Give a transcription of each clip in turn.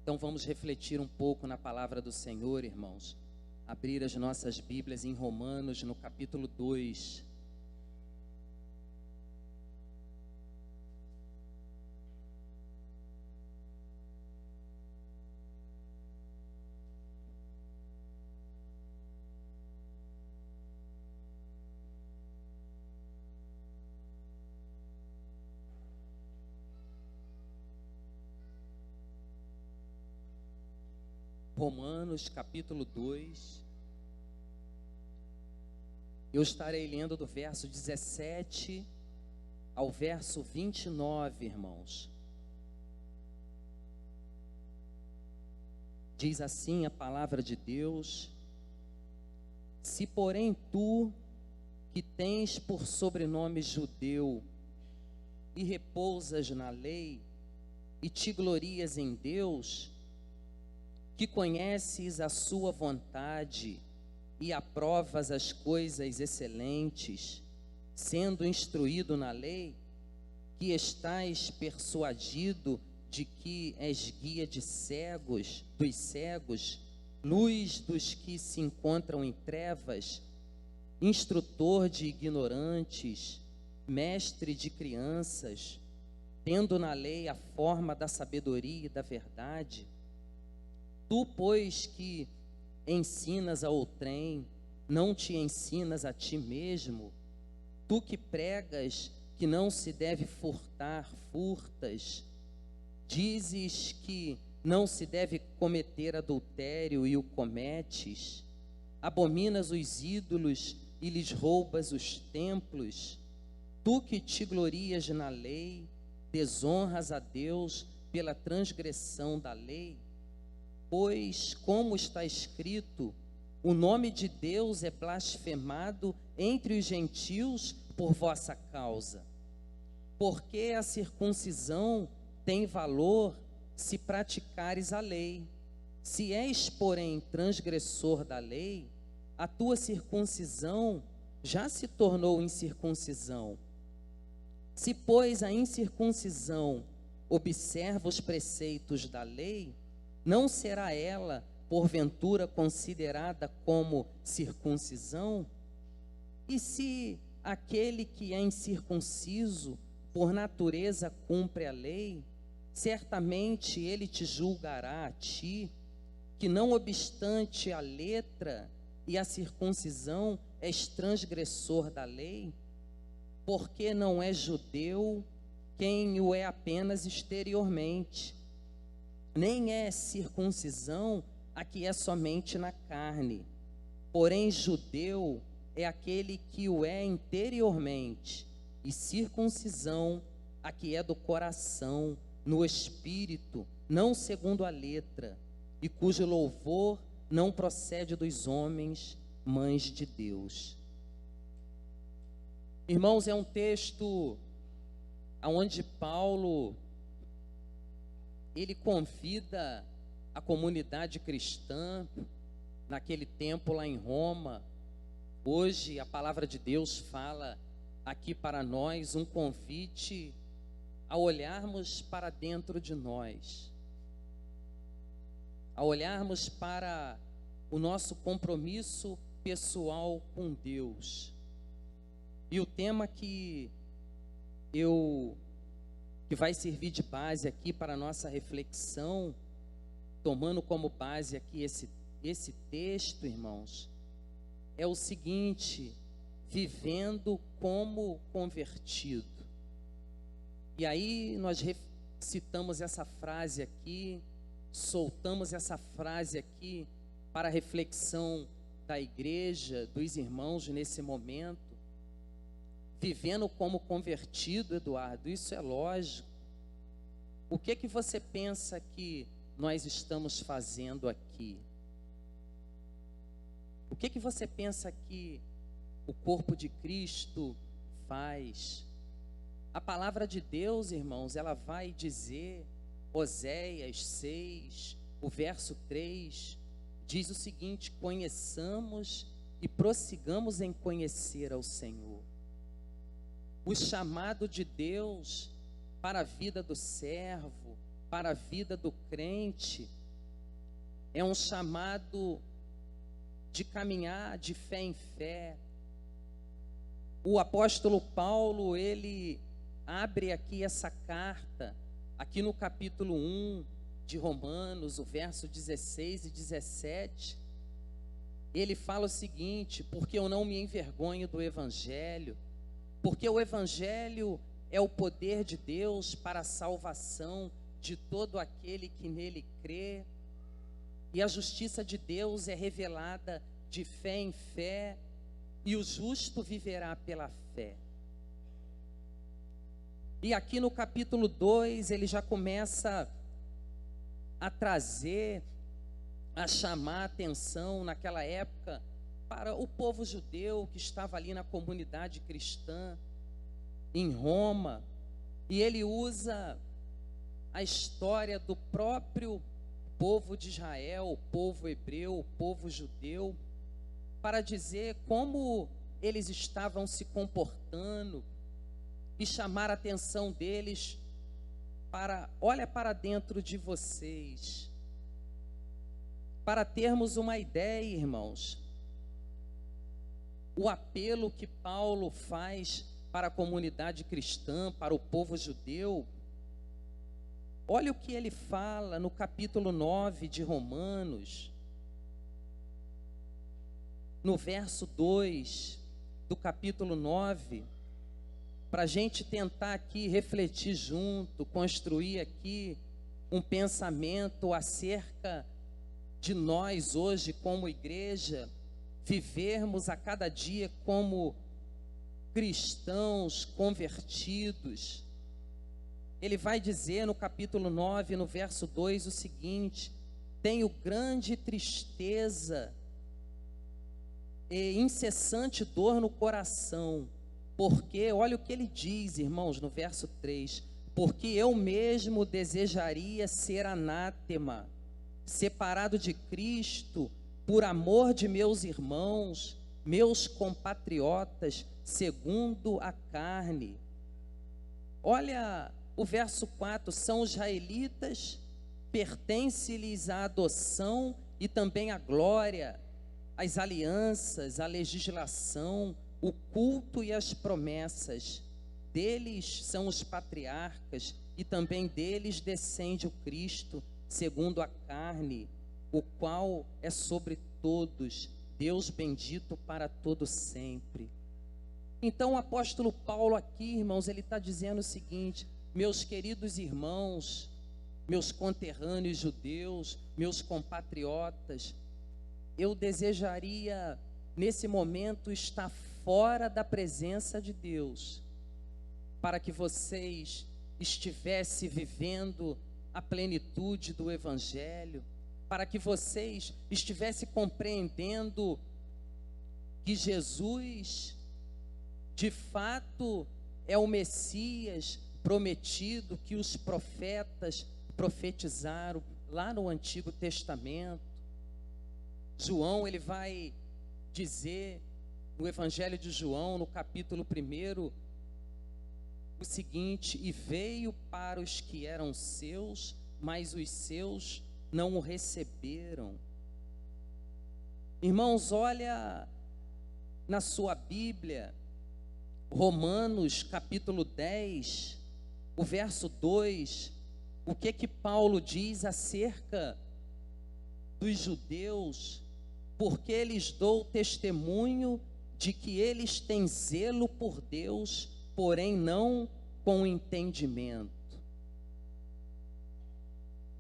Então vamos refletir um pouco na palavra do Senhor, irmãos. Abrir as nossas Bíblias em Romanos, no capítulo 2. Romanos capítulo 2, eu estarei lendo do verso 17 ao verso 29, irmãos. Diz assim a palavra de Deus: se porém tu, que tens por sobrenome judeu, e repousas na lei, e te glorias em Deus, que conheces a sua vontade e aprovas as coisas excelentes, sendo instruído na lei, que estás persuadido de que és guia de cegos, dos cegos, luz dos que se encontram em trevas, instrutor de ignorantes, mestre de crianças, tendo na lei a forma da sabedoria e da verdade. Tu, pois, que ensinas a outrem, não te ensinas a ti mesmo? Tu que pregas que não se deve furtar, furtas. Dizes que não se deve cometer adultério e o cometes. Abominas os ídolos e lhes roubas os templos. Tu que te glorias na lei, desonras a Deus pela transgressão da lei. Pois, como está escrito, o nome de Deus é blasfemado entre os gentios por vossa causa. Porque a circuncisão tem valor se praticares a lei. Se és, porém, transgressor da lei, a tua circuncisão já se tornou incircuncisão. Se, pois, a incircuncisão observa os preceitos da lei, não será ela, porventura, considerada como circuncisão? E se aquele que é incircunciso, por natureza, cumpre a lei, certamente ele te julgará a ti, que não obstante a letra e a circuncisão, és transgressor da lei, porque não é judeu quem o é apenas exteriormente, nem é circuncisão a que é somente na carne, porém judeu é aquele que o é interiormente, e circuncisão a que é do coração, no espírito, não segundo a letra, e cujo louvor não procede dos homens, mas de Deus. Irmãos, é um texto onde Paulo ele convida a comunidade cristã naquele tempo lá em Roma. Hoje a palavra de Deus fala aqui para nós um convite a olharmos para dentro de nós, a olharmos para o nosso compromisso pessoal com Deus. E o tema que vai servir de base aqui para a nossa reflexão, tomando como base aqui esse texto, irmãos, é o seguinte: vivendo como convertido. E aí nós citamos essa frase aqui, soltamos essa frase aqui para a reflexão da igreja, dos irmãos nesse momento. Vivendo como convertido, Eduardo, isso é lógico. O que que você pensa que nós estamos fazendo aqui? O que que você pensa que o corpo de Cristo faz? A palavra de Deus, irmãos, ela vai dizer, Oséias 6, o verso 3, diz o seguinte: conheçamos e prossigamos em conhecer ao Senhor. O chamado de Deus para a vida do servo, para a vida do crente, é um chamado de caminhar de fé em fé. O apóstolo Paulo, ele abre aqui essa carta, aqui no capítulo 1 de Romanos, o verso 16 e 17, ele fala o seguinte: porque eu não me envergonho do Evangelho, porque o Evangelho é o poder de Deus para a salvação de todo aquele que nele crê, e a justiça de Deus é revelada de fé em fé, e o justo viverá pela fé. E aqui no capítulo 2, ele já começa a trazer, a chamar a atenção naquela época para o povo judeu que estava ali na comunidade cristã em Roma, e ele usa a história do próprio povo de Israel, o povo hebreu, o povo judeu, para dizer como eles estavam se comportando e chamar a atenção deles para, olha para dentro de vocês, para termos uma ideia, irmãos, o apelo que Paulo faz para a comunidade cristã, para o povo judeu. Olha o que ele fala no capítulo 9 de Romanos, no verso 2 do capítulo 9, para a gente tentar aqui refletir junto, construir aqui um pensamento acerca de nós hoje como igreja, vivermos a cada dia como cristãos convertidos. Ele vai dizer no capítulo 9, no verso 2, o seguinte: tenho grande tristeza e incessante dor no coração, porque, olha o que ele diz, irmãos, no verso 3, porque eu mesmo desejaria ser anátema, separado de Cristo, por amor de meus irmãos, meus compatriotas, segundo a carne. Olha o verso 4, são israelitas, pertence-lhes a adoção e também a glória, as alianças, a legislação, o culto e as promessas. Deles são os patriarcas e também deles descende o Cristo, segundo a carne, o qual é sobre todos, Deus bendito para todo sempre. Então o apóstolo Paulo aqui, irmãos, ele está dizendo o seguinte: meus queridos irmãos, meus conterrâneos judeus, meus compatriotas, eu desejaria nesse momento estar fora da presença de Deus, para que vocês estivessem vivendo a plenitude do Evangelho, para que vocês estivessem compreendendo que Jesus, de fato, é o Messias prometido que os profetas profetizaram lá no Antigo Testamento. João, ele vai dizer no Evangelho de João, no capítulo 1, o seguinte: e veio para os que eram seus, mas os seus não o receberam. Irmãos, olha na sua Bíblia, Romanos capítulo 10, o verso 2, o que Paulo diz acerca dos judeus: porque lhes dou testemunho de que eles têm zelo por Deus, porém não com entendimento.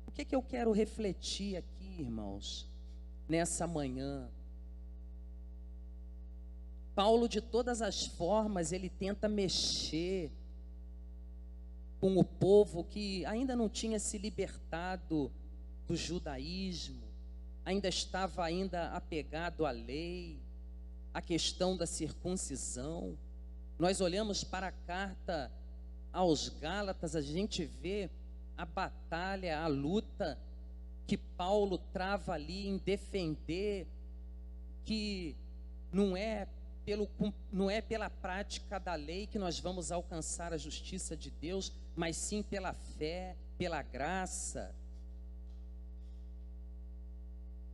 O que eu quero refletir aqui, irmãos, nessa manhã? Paulo, de todas as formas, ele tenta mexer com o povo que ainda não tinha se libertado do judaísmo, ainda estava apegado à lei, à questão da circuncisão. Nós olhamos para a carta aos Gálatas, a gente vê a batalha, a luta que Paulo trava ali em defender que não é pela prática da lei que nós vamos alcançar a justiça de Deus, mas sim pela fé, pela graça.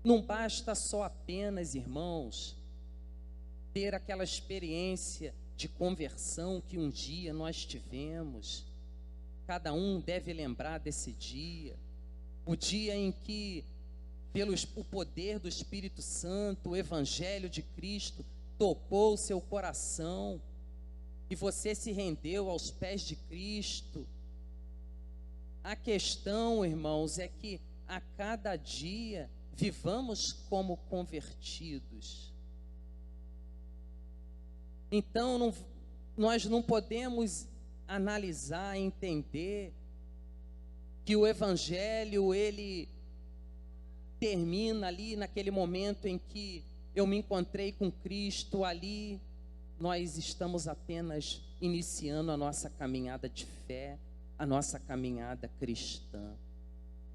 Não basta só apenas, irmãos, ter aquela experiência de conversão que um dia nós tivemos. Cada um deve lembrar desse dia, o dia em que, pelo o poder do Espírito Santo, o Evangelho de Cristo tocou o seu coração e você se rendeu aos pés de Cristo. A questão, irmãos, é que a cada dia vivamos como convertidos. Então, nós não podemos analisar, entender que o Evangelho, ele termina ali naquele momento em que eu me encontrei com Cristo. Ali nós estamos apenas iniciando a nossa caminhada de fé, a nossa caminhada cristã.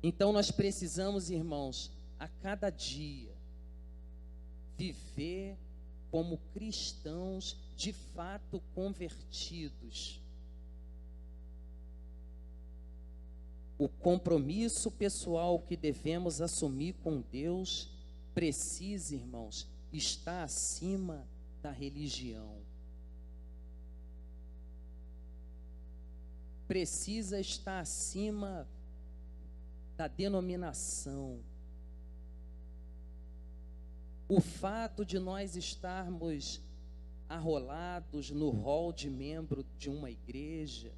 Então nós precisamos, irmãos, a cada dia viver como cristãos de fato convertidos. O compromisso pessoal que devemos assumir com Deus precisa, irmãos, estar acima da religião. Precisa estar acima da denominação. O fato de nós estarmos arrolados no rol de membro de uma igreja,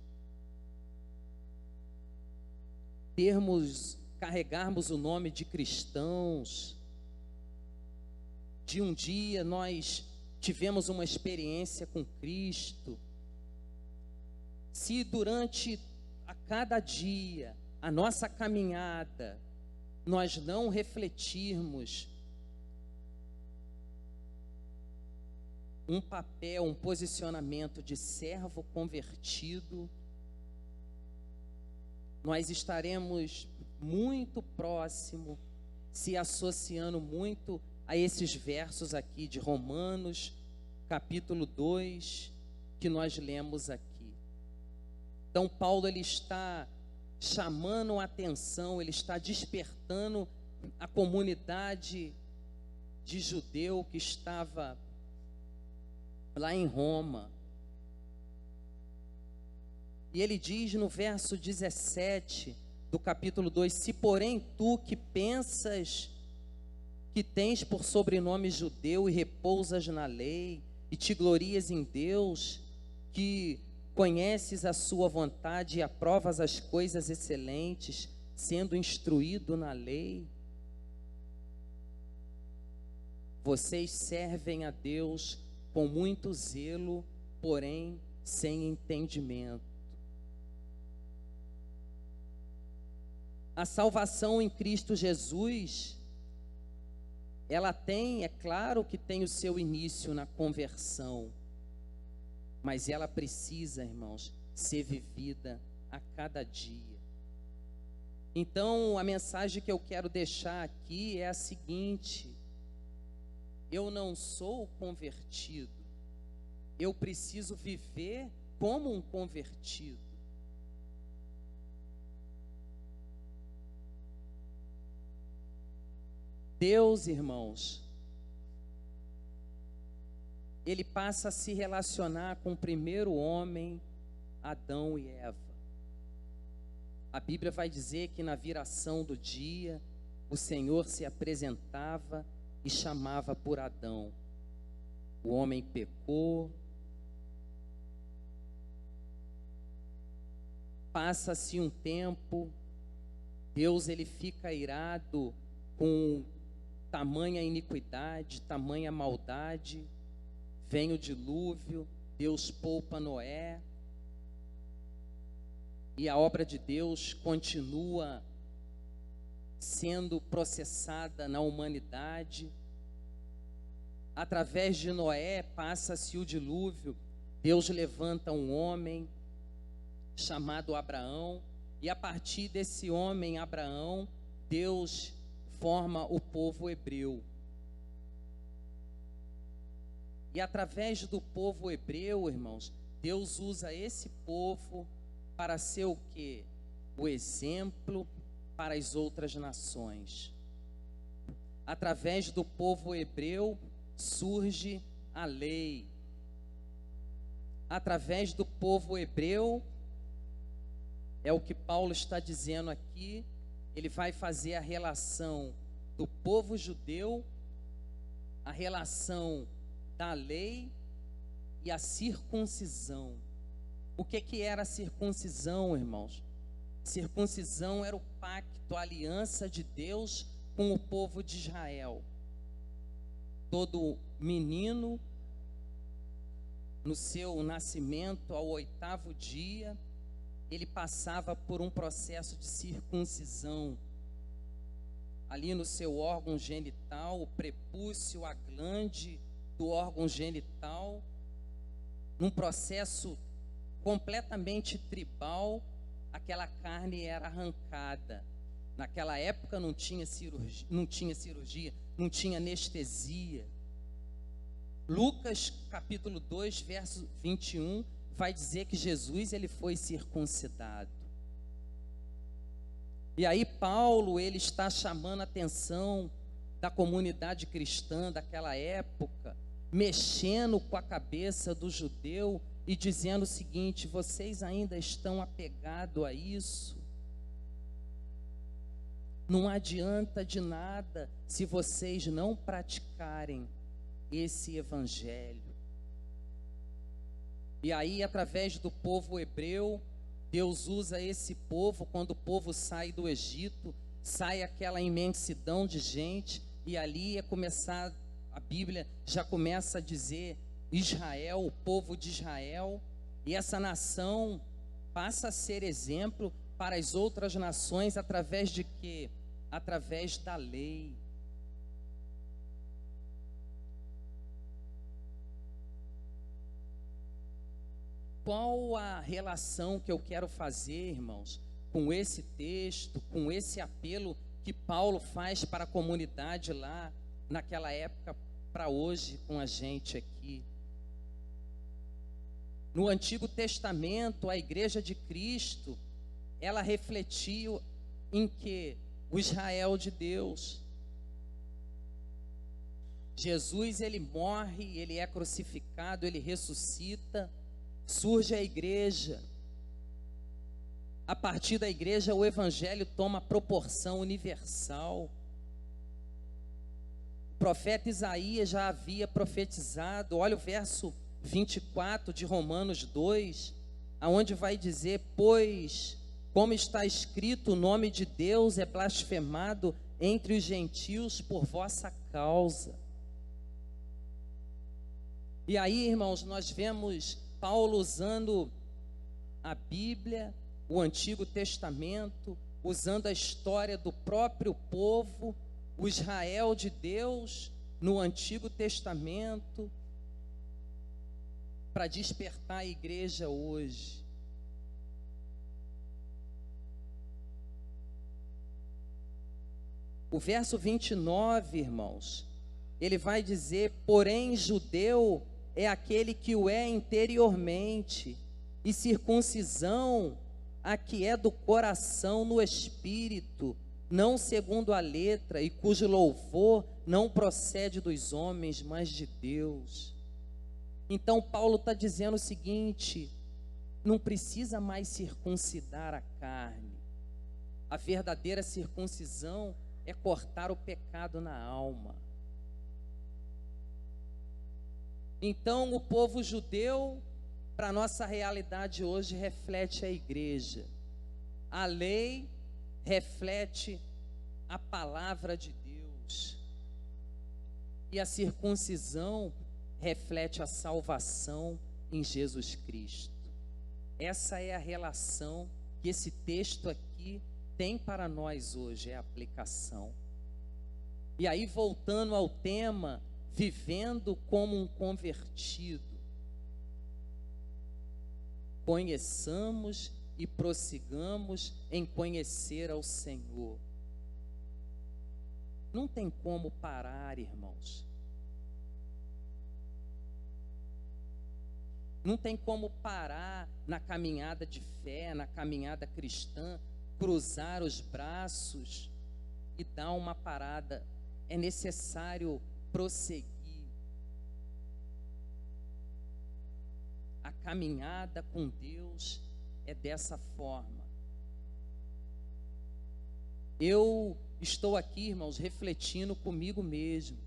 carregarmos o nome de cristãos, de um dia nós tivemos uma experiência com Cristo, se durante a cada dia a nossa caminhada nós não refletirmos um papel, um posicionamento de servo convertido, nós estaremos muito próximo, se associando muito a esses versos aqui de Romanos, capítulo 2, que nós lemos aqui. Então Paulo, ele está chamando a atenção, ele está despertando a comunidade de judeu que estava lá em Roma. E ele diz no verso 17 do capítulo 2: se porém tu que pensas que tens por sobrenome judeu e repousas na lei, e te glorias em Deus, que conheces a sua vontade e aprovas as coisas excelentes, sendo instruído na lei, vocês servem a Deus com muito zelo, porém sem entendimento. A salvação em Cristo Jesus, ela tem, é claro que tem o seu início na conversão, mas ela precisa, irmãos, ser vivida a cada dia. Então, a mensagem que eu quero deixar aqui é a seguinte: eu não sou convertido, eu preciso viver como um convertido. Deus, irmãos, ele passa a se relacionar com o primeiro homem, Adão e Eva. A Bíblia vai dizer que na viração do dia, o Senhor se apresentava e chamava por Adão. O homem pecou, passa-se um tempo, Deus, ele fica irado com tamanha iniquidade, tamanha maldade. Vem o dilúvio, Deus poupa Noé, e a obra de Deus continua sendo processada na humanidade. Através de Noé passa-se o dilúvio, Deus levanta um homem chamado Abraão, e a partir desse homem Abraão, Deus forma o povo hebreu. E através do povo hebreu, irmãos, Deus usa esse povo para ser o quê? O exemplo para as outras nações. através do povo hebreu surge a lei. Através do povo hebreu, é o que Paulo está dizendo aqui, ele vai fazer a relação do povo judeu, a relação da lei e a circuncisão. O que era a circuncisão, irmãos? Circuncisão era o pacto, a aliança de Deus com o povo de Israel. Todo menino, no seu nascimento, ao 8º dia, ele passava por um processo de circuncisão. Ali no seu órgão genital, o prepúcio, a glande do órgão genital, num processo completamente tribal, aquela carne era arrancada. Naquela época não tinha cirurgia, não tinha anestesia. Lucas capítulo 2, verso 21, vai dizer que Jesus ele foi circuncidado. E aí Paulo ele está chamando a atenção da comunidade cristã daquela época, mexendo com a cabeça do judeu e dizendo o seguinte: vocês ainda estão apegados a isso? Não adianta de nada se vocês não praticarem esse evangelho. E aí, através do povo hebreu, Deus usa esse povo, quando o povo sai do Egito, sai aquela imensidão de gente, e ali é começar, a Bíblia já começa a dizer Israel, o povo de Israel, e essa nação passa a ser exemplo para as outras nações através de quê? Através da lei. Qual a relação que eu quero fazer, irmãos, com esse texto, com esse apelo que Paulo faz para a comunidade lá naquela época, para hoje com a gente aqui? No Antigo Testamento, a Igreja de Cristo, ela refletiu em que? O Israel de Deus. Jesus, ele morre, ele é crucificado, ele ressuscita, surge a igreja. A partir da igreja, o evangelho toma proporção universal. O profeta Isaías já havia profetizado, olha o verso 24 de Romanos 2, aonde vai dizer: pois, como está escrito, o nome de Deus é blasfemado entre os gentios por vossa causa. E aí, irmãos, nós vemos Paulo usando a Bíblia, o Antigo Testamento, usando a história do próprio povo, o Israel de Deus, no Antigo Testamento, para despertar a igreja hoje. O verso 29, irmãos, ele vai dizer: porém judeu é aquele que o é interiormente, e circuncisão a que é do coração no espírito, não segundo a letra, e cujo louvor não procede dos homens, mas de Deus. Então Paulo está dizendo o seguinte: não precisa mais circuncidar a carne. A verdadeira circuncisão é cortar o pecado na alma. Então o povo judeu, para a nossa realidade hoje, reflete a igreja. A lei reflete a palavra de Deus. E a circuncisão reflete a salvação em Jesus Cristo. Essa é a relação que esse texto aqui tem para nós hoje, é a aplicação. E aí, voltando ao tema, vivendo como um convertido, conheçamos e prossigamos em conhecer ao Senhor. Não tem como parar, irmãos. Não tem como parar na caminhada de fé, na caminhada cristã, cruzar os braços e dar uma parada. é necessário prosseguir. A caminhada com Deus é dessa forma. Eu estou aqui, irmãos, refletindo comigo mesmo,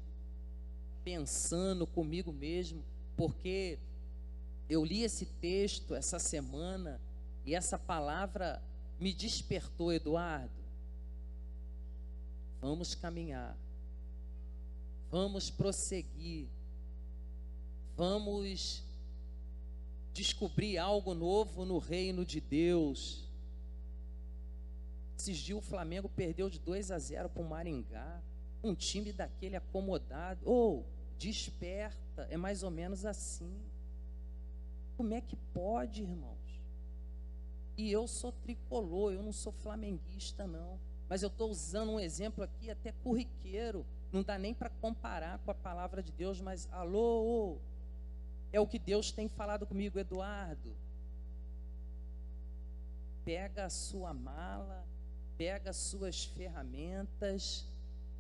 pensando comigo mesmo, porque eu li esse texto essa semana e essa palavra me despertou. Eduardo, vamos caminhar, vamos prosseguir, vamos descobrir algo novo no reino de Deus. Esses dias o Flamengo perdeu de 2-0 para o Maringá, um time daquele acomodado. Desperta, é mais ou menos assim. Como é que pode, irmãos? E eu sou tricolor, eu não sou flamenguista não, mas eu estou usando um exemplo aqui até corriqueiro, não dá nem para comparar com a palavra de Deus, mas alô, é o que Deus tem falado comigo. Eduardo, pega a sua mala, pega as suas ferramentas,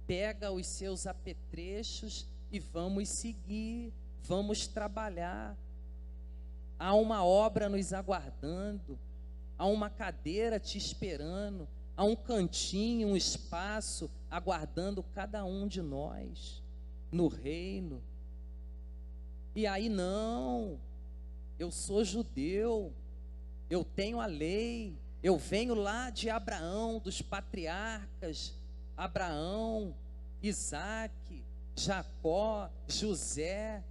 pega os seus apetrechos e vamos seguir, vamos trabalhar. Há uma obra nos aguardando, há uma cadeira te esperando, há um cantinho, um espaço aguardando cada um de nós no reino. E aí não, eu sou judeu, eu tenho a lei, eu venho lá de Abraão, dos patriarcas, Abraão, Isaac, Jacó, José.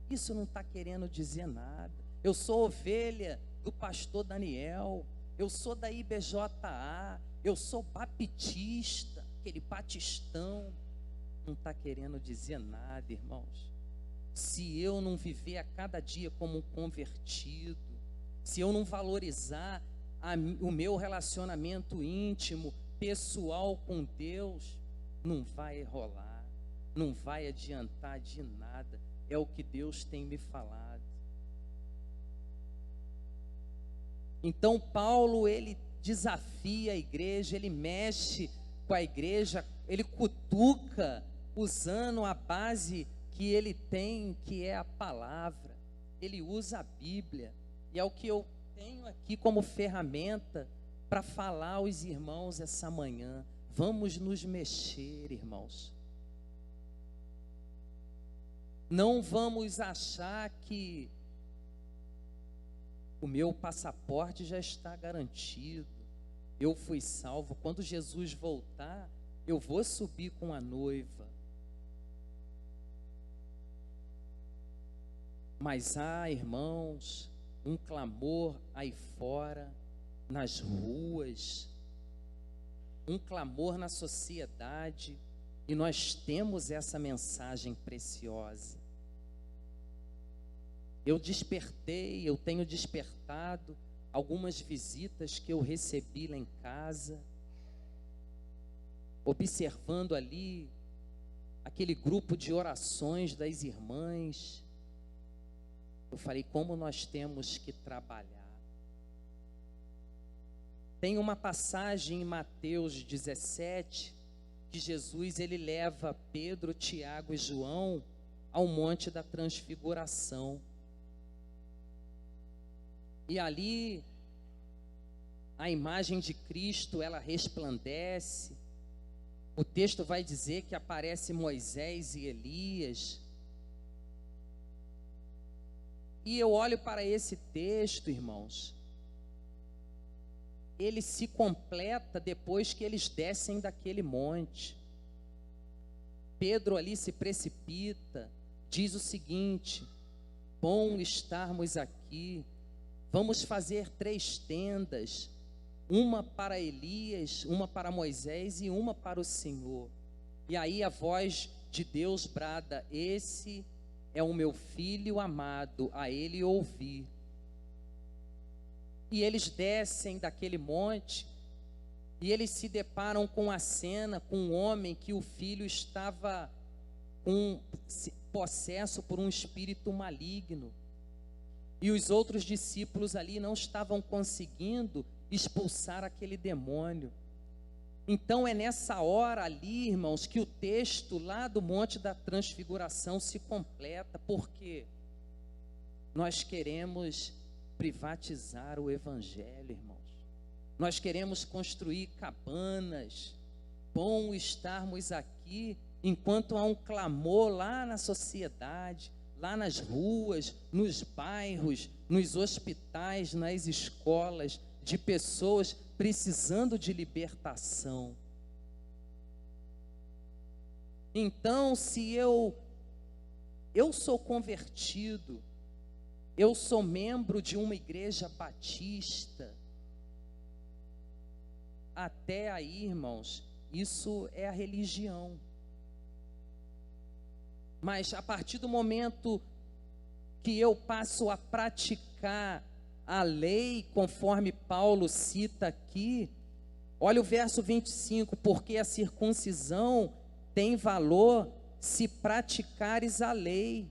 Isso não está querendo dizer nada. Eu sou ovelha do pastor Daniel, eu sou da IBJA, eu sou baptista, aquele batistão. Não está querendo dizer nada, irmãos. Se eu não viver a cada dia como um convertido, se eu não valorizar o meu relacionamento íntimo, pessoal com Deus, não vai rolar, não vai adiantar de nada. É o que Deus tem me falado. Então Paulo, ele desafia a igreja, ele mexe com a igreja, ele cutuca usando a base que ele tem, que é a palavra. Ele usa a Bíblia, e é o que eu tenho aqui como ferramenta para falar aos irmãos essa manhã. Vamos nos mexer, irmãos. Não vamos achar que o meu passaporte já está garantido, eu fui salvo, quando Jesus voltar, eu vou subir com a noiva. Mas há, irmãos, um clamor aí fora, nas ruas, um clamor na sociedade, e nós temos essa mensagem preciosa. Eu despertei, eu tenho despertado algumas visitas que eu recebi lá em casa, observando ali aquele grupo de orações das irmãs. Eu falei, como nós temos que trabalhar. Tem uma passagem em Mateus 17, que Jesus, ele leva Pedro, Tiago e João ao Monte da Transfiguração. E ali, a imagem de Cristo, ela resplandece. O texto vai dizer que aparece Moisés e Elias. E eu olho para esse texto, irmãos, ele se completa depois que eles descem daquele monte. Pedro ali se precipita, diz o seguinte: bom estarmos aqui, vamos fazer 3 tendas, uma para Elias, uma para Moisés e uma para o Senhor. E aí a voz de Deus brada: esse é o meu filho amado, a ele ouvi. E eles descem daquele monte, e eles se deparam com a cena, com um homem que o filho estava possesso por um espírito maligno. E os outros discípulos ali não estavam conseguindo expulsar aquele demônio. Então é nessa hora ali, irmãos, que o texto lá do Monte da Transfiguração se completa, porque nós queremos privatizar o Evangelho, irmãos. Nós queremos construir cabanas. Bom estarmos aqui enquanto há um clamor lá na sociedade, lá nas ruas, nos bairros, nos hospitais, nas escolas, de pessoas precisando de libertação. Então, se eu sou convertido, eu sou membro de uma igreja batista, até aí, irmãos, isso é a religião. Mas a partir do momento que eu passo a praticar a lei, conforme Paulo cita aqui, olha o verso 25, porque a circuncisão tem valor se praticares a lei.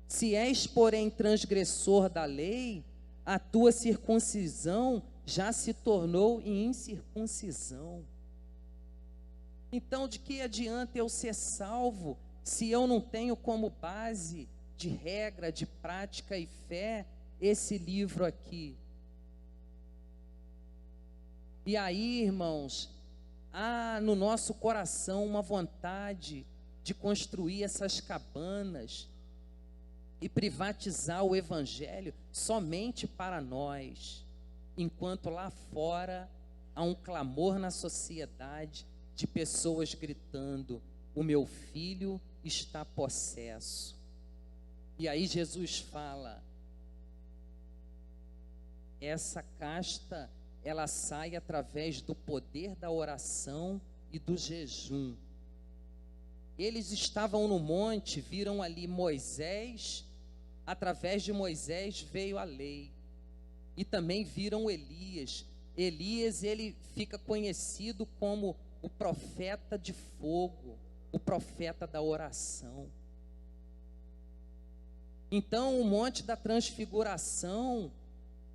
Se és, porém, transgressor da lei, a tua circuncisão já se tornou em incircuncisão. Então, de que adianta eu ser salvo se eu não tenho como base de regra, de prática e fé esse livro aqui? E aí, irmãos, há no nosso coração uma vontade de construir essas cabanas e privatizar o Evangelho somente para nós, enquanto lá fora há um clamor na sociedade de pessoas gritando: o meu filho está possesso. E aí Jesus fala: essa casta, ela sai através do poder da oração e do jejum. Eles estavam no monte, viram ali Moisés, através de Moisés veio a lei. E também viram Elias. Elias, ele fica conhecido como o profeta de fogo, o profeta da oração. Então, o Monte da Transfiguração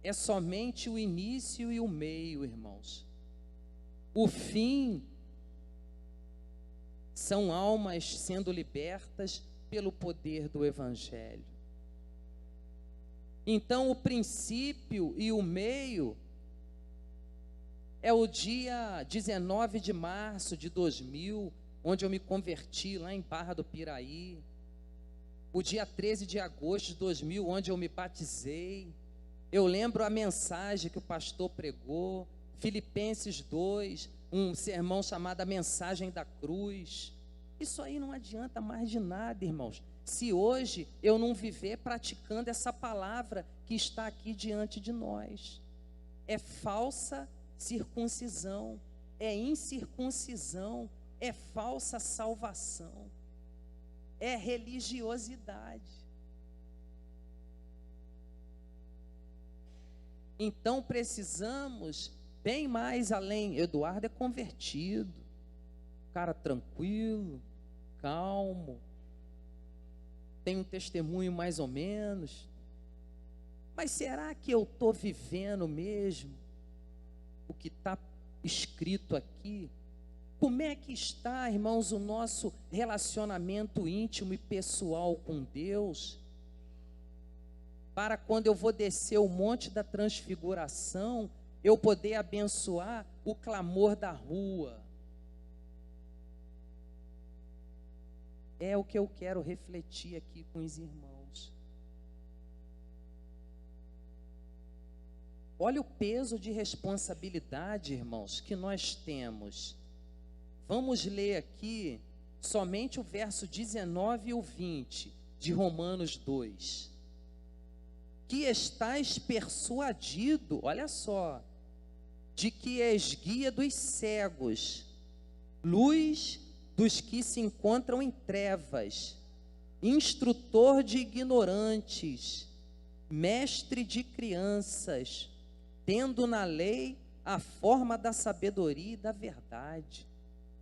é somente o início e o meio, irmãos. O fim são almas sendo libertas pelo poder do Evangelho. Então, o princípio e o meio é o dia 19 de março de 2000, onde eu me converti lá em Barra do Piraí. O dia 13 de agosto de 2000, onde eu me batizei. Eu lembro a mensagem que o pastor pregou, Filipenses 2, um sermão chamado A Mensagem da Cruz. Isso aí não adianta mais de nada, irmãos, se hoje eu não viver praticando essa palavra que está aqui diante de nós. É falsa circuncisão, é incircuncisão, é falsa salvação, é religiosidade. Então precisamos bem mais além. Eduardo é convertido, cara tranquilo, calmo, tem um testemunho mais ou menos, mas será que eu estou vivendo mesmo o que está escrito aqui? Como é que está, irmãos, o nosso relacionamento íntimo e pessoal com Deus? Para quando eu vou descer o Monte da Transfiguração, eu poder abençoar o clamor da rua. É o que eu quero refletir aqui com os irmãos. Olha o peso de responsabilidade, irmãos, que nós temos. Vamos ler aqui somente o verso 19 e o 20 de Romanos 2. Que estais persuadido, olha só, de que és guia dos cegos, luz dos que se encontram em trevas, instrutor de ignorantes, mestre de crianças, tendo na lei a forma da sabedoria e da verdade.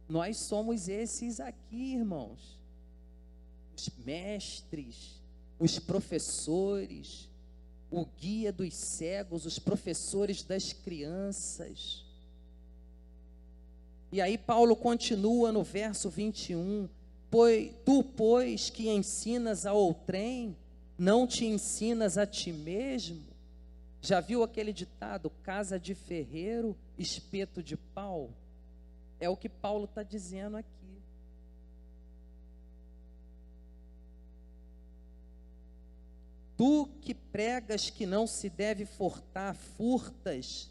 Nós somos esses aqui, irmãos, os mestres, os professores, o guia dos cegos, os professores das crianças. E aí Paulo continua no verso 21, pois, que ensinas a outrem, não te ensinas a ti mesmo? Já viu aquele ditado, casa de ferreiro, espeto de pau? É o que Paulo está dizendo aqui. Tu que pregas que não se deve furtar, furtas.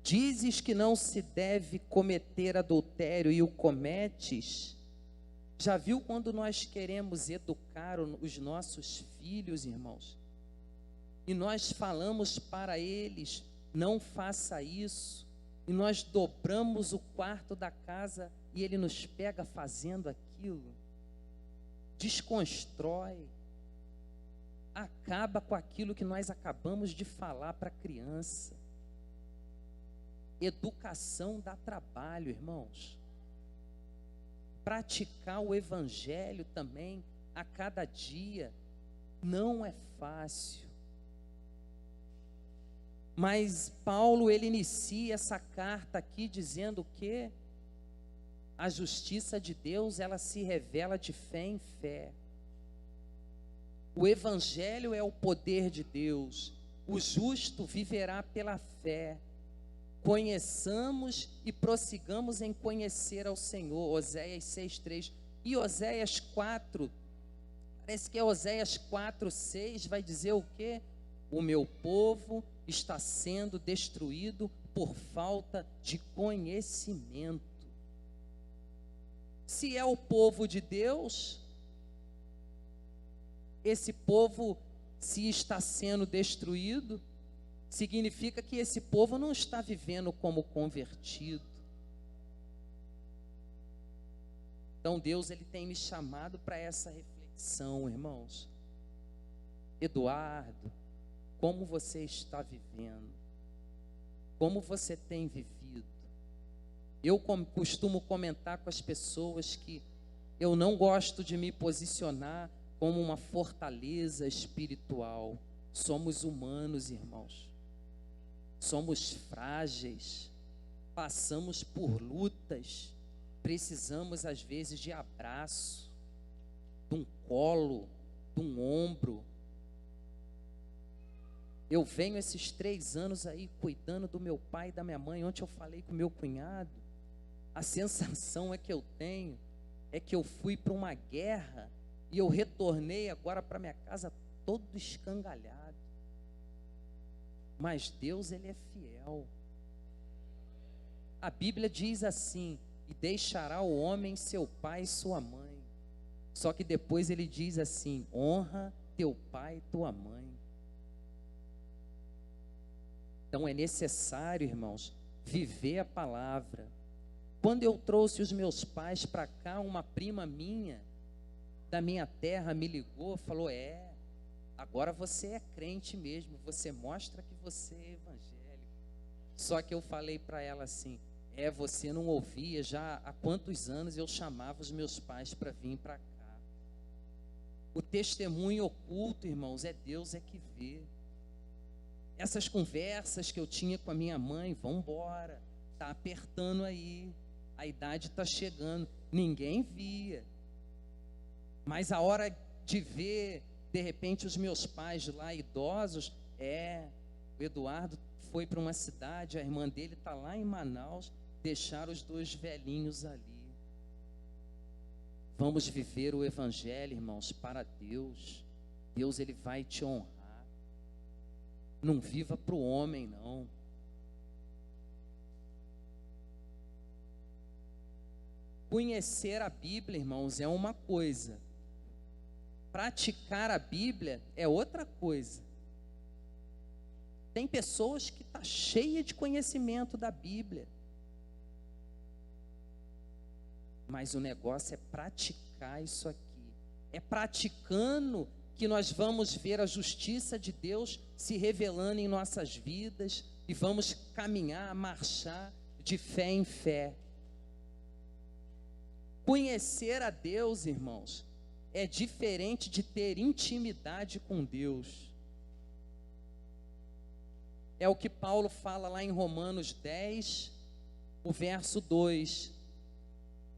Dizes que não se deve cometer adultério e o cometes. Já viu quando nós queremos educar os nossos filhos, irmãos? E nós falamos para eles, não faça isso. E nós dobramos o quarto da casa e ele nos pega fazendo aquilo. Desconstrói. Acaba com aquilo que nós acabamos de falar para a criança. Educação dá trabalho, irmãos. Praticar o evangelho também a cada dia não é fácil. Mas Paulo, ele inicia essa carta aqui dizendo que a justiça de Deus, ela se revela de fé em fé. O evangelho é o poder de Deus. O justo viverá pela fé. Conheçamos e prossigamos em conhecer ao Senhor. Oséias 6:3. E Oséias 4, parece que é Oséias 4:6, vai dizer o quê? O meu povo está sendo destruído por falta de conhecimento. Se é o povo de Deus, esse povo, se está sendo destruído, significa que esse povo não está vivendo como convertido. Então Deus, ele tem me chamado para essa reflexão, irmãos. Eduardo, como você está vivendo? Como você tem vivido? Eu costumo comentar com as pessoas que eu não gosto de me posicionar como uma fortaleza espiritual. Somos humanos, irmãos. Somos frágeis. Passamos por lutas. Precisamos, às vezes, de abraço, de um colo, de um ombro. Eu venho esses 3 anos aí cuidando do meu pai e da minha mãe. Ontem eu falei com o meu cunhado. A sensação que eu tenho é que eu fui para uma guerra e eu retornei agora para minha casa todo escangalhado. Mas Deus, ele é fiel. A Bíblia diz assim: e deixará o homem seu pai e sua mãe. Só que depois ele diz assim: honra teu pai e tua mãe. Então é necessário, irmãos, viver a palavra. Quando eu trouxe os meus pais para cá, uma prima minha, da minha terra, me ligou, falou: agora você é crente mesmo, você mostra que você é evangélico. Só que eu falei para ela assim: você não ouvia, já há quantos anos eu chamava os meus pais para vir para cá. O testemunho oculto, irmãos, é Deus que vê. Essas conversas que eu tinha com a minha mãe, vão embora, está apertando aí, a idade está chegando, ninguém via. Mas a hora de ver, de repente, os meus pais lá idosos, o Eduardo foi para uma cidade, a irmã dele está lá em Manaus, deixaram os 2 velhinhos ali. Vamos viver o evangelho, irmãos, para Deus. Deus, ele vai te honrar. Não viva para o homem, não. Conhecer a Bíblia, irmãos, é uma coisa. Praticar a Bíblia é outra coisa. Tem pessoas que estão cheias de conhecimento da Bíblia. Mas o negócio é praticar isso aqui. É praticando que nós vamos ver a justiça de Deus se revelando em nossas vidas e vamos caminhar, marchar de fé em fé. Conhecer a Deus, irmãos, é diferente de ter intimidade com Deus. É o que Paulo fala lá em Romanos 10, o verso 2.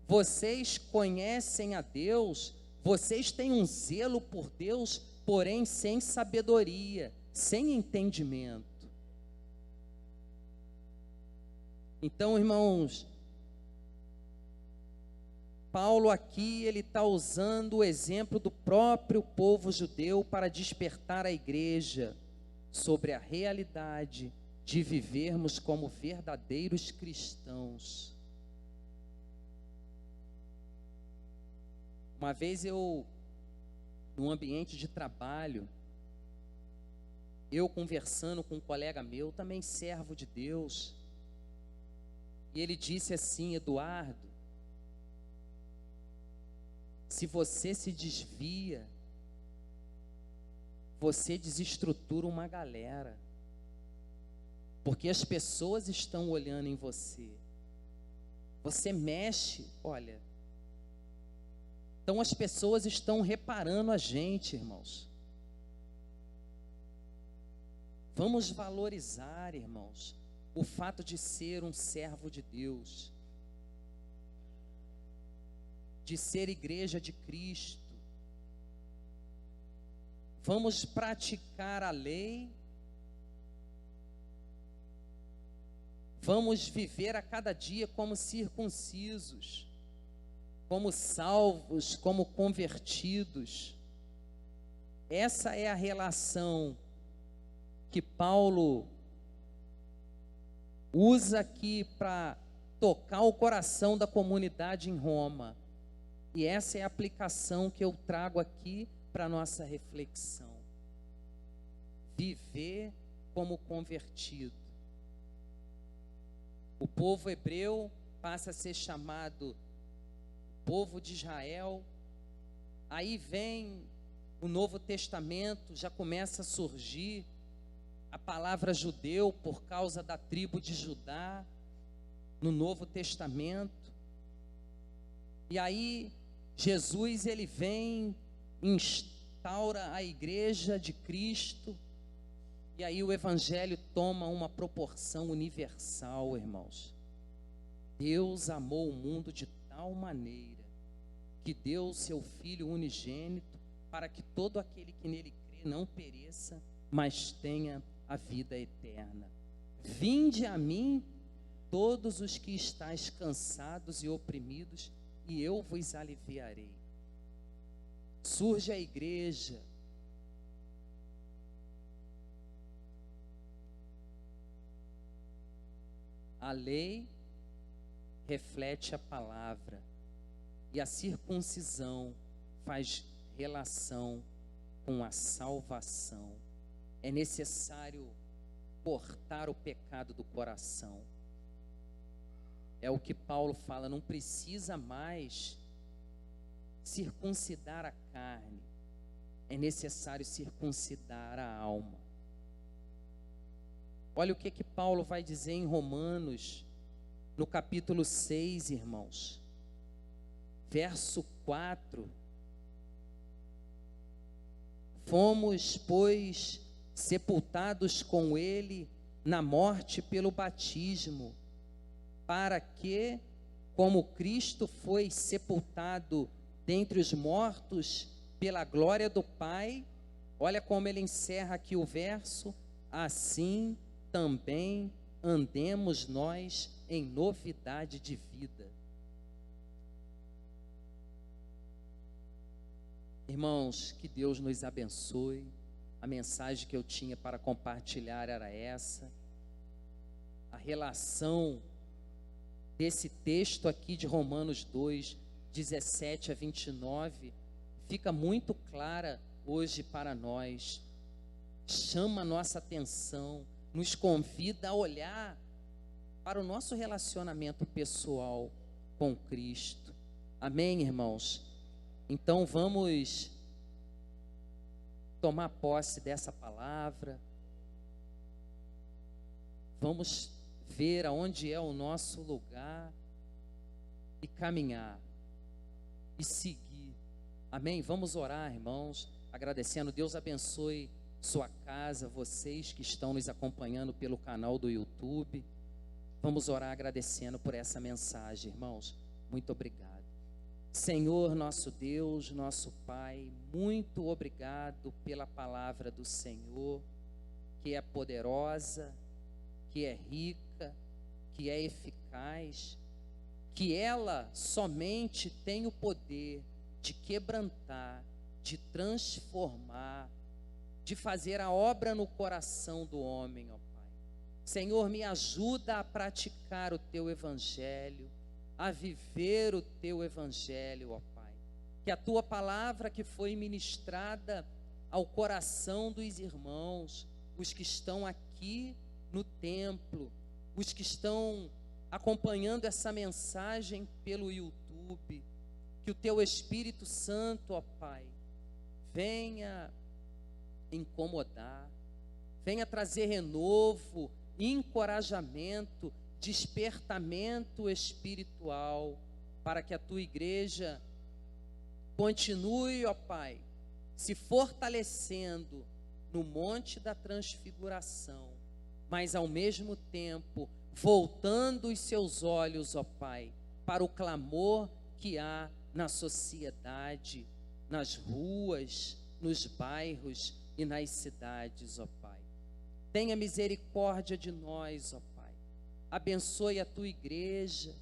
Vocês conhecem a Deus, vocês têm um zelo por Deus, porém sem sabedoria, sem entendimento. Então, irmãos, Paulo aqui, ele está usando o exemplo do próprio povo judeu para despertar a igreja sobre a realidade de vivermos como verdadeiros cristãos. Uma vez num ambiente de trabalho, eu conversando com um colega meu, também servo de Deus, e ele disse assim: Eduardo, se você se desvia, você desestrutura uma galera, porque as pessoas estão olhando em você. Você mexe, olha. Então as pessoas estão reparando a gente, irmãos. Vamos valorizar, irmãos, o fato de ser um servo de Deus, de ser igreja de Cristo. Vamos praticar a lei. Vamos viver a cada dia como circuncisos, como salvos, como convertidos. Essa é a relação que Paulo usa aqui para tocar o coração da comunidade em Roma. E essa é a aplicação que eu trago aqui para a nossa reflexão. Viver como convertido. O povo hebreu passa a ser chamado povo de Israel. Aí vem o Novo Testamento, já começa a surgir a palavra judeu por causa da tribo de Judá no Novo Testamento. E aí Jesus, ele vem, instaura a igreja de Cristo, e aí o evangelho toma uma proporção universal, irmãos. Deus amou o mundo de tal maneira que deu o seu Filho unigênito para que todo aquele que nele crê não pereça, mas tenha a vida eterna. Vinde a mim, todos os que estáis cansados e oprimidos, e eu vos aliviarei. Surge a igreja. A lei reflete a palavra, e a circuncisão faz relação com a salvação. É necessário cortar o pecado do coração. É o que Paulo fala, não precisa mais circuncidar a carne, é necessário circuncidar a alma. Olha o que Paulo vai dizer em Romanos, no capítulo 6, irmãos, verso 4. Fomos, pois, sepultados com ele na morte pelo batismo, para que, como Cristo foi sepultado dentre os mortos pela glória do Pai, olha como ele encerra aqui o verso, assim também andemos nós em novidade de vida. Irmãos, que Deus nos abençoe. A mensagem que eu tinha para compartilhar era essa. A relação desse texto aqui de Romanos 2, 17 a 29, fica muito clara hoje para nós. Chama a nossa atenção, nos convida a olhar para o nosso relacionamento pessoal com Cristo. Amém, irmãos? Então vamos tomar posse dessa palavra. Vamos ver aonde é o nosso lugar e caminhar e seguir. Amém? Vamos orar, irmãos, agradecendo. Deus abençoe sua casa, vocês que estão nos acompanhando pelo canal do YouTube. Vamos orar agradecendo por essa mensagem, irmãos. Muito obrigado. Senhor, nosso Deus, nosso Pai, muito obrigado pela palavra do Senhor, que é poderosa, que é rica, que é eficaz, que ela somente tem o poder de quebrantar, de transformar, de fazer a obra no coração do homem, ó Pai. Senhor, me ajuda a praticar o Teu Evangelho, a viver o Teu Evangelho, ó Pai. Que a Tua palavra que foi ministrada ao coração dos irmãos, os que estão aqui no templo, os que estão acompanhando essa mensagem pelo YouTube, que o Teu Espírito Santo, ó Pai, venha incomodar, venha trazer renovo, encorajamento, despertamento espiritual, para que a Tua igreja continue, ó Pai, se fortalecendo no Monte da Transfiguração, mas ao mesmo tempo voltando os seus olhos, ó Pai, para o clamor que há na sociedade, nas ruas, nos bairros e nas cidades, ó Pai. Tenha misericórdia de nós, ó Pai. Abençoe a Tua igreja,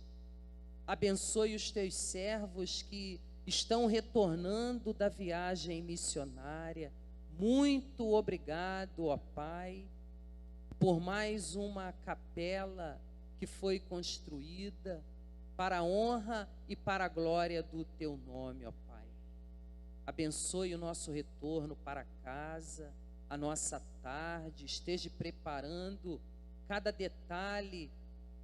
abençoe os Teus servos que estão retornando da viagem missionária. Muito obrigado, ó Pai, por mais uma capela que foi construída para a honra e para a glória do Teu nome, ó Pai. Abençoe o nosso retorno para casa, a nossa tarde, esteja preparando cada detalhe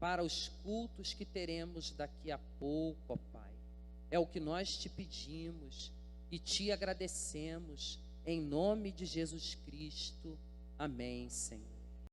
para os cultos que teremos daqui a pouco, ó Pai. É o que nós Te pedimos e Te agradecemos, em nome de Jesus Cristo. Amém, Senhor.